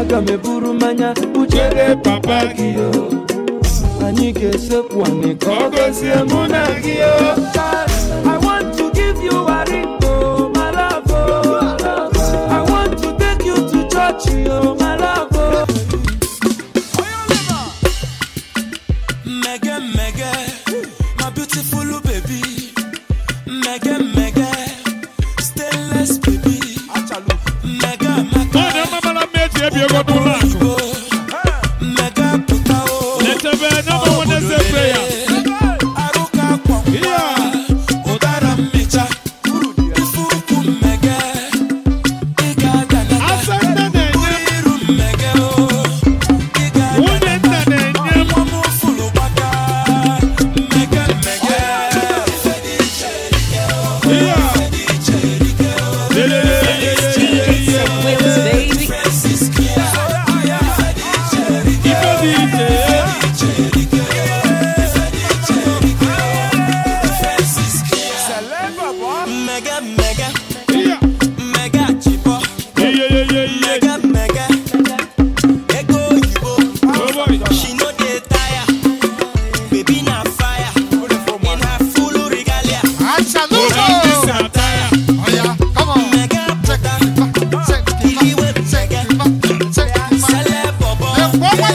aga me buru manya uchere papa giyo ani ke sepwane kogo sie munagio. I want to give you a ring, oh my love, oh. I want to take you to church, oh my love, oh. Mega, mega, my beautiful baby. Mega, mega, stainless baby. Mega, mega. Mega, putao. Let's have another one as a prayer. What?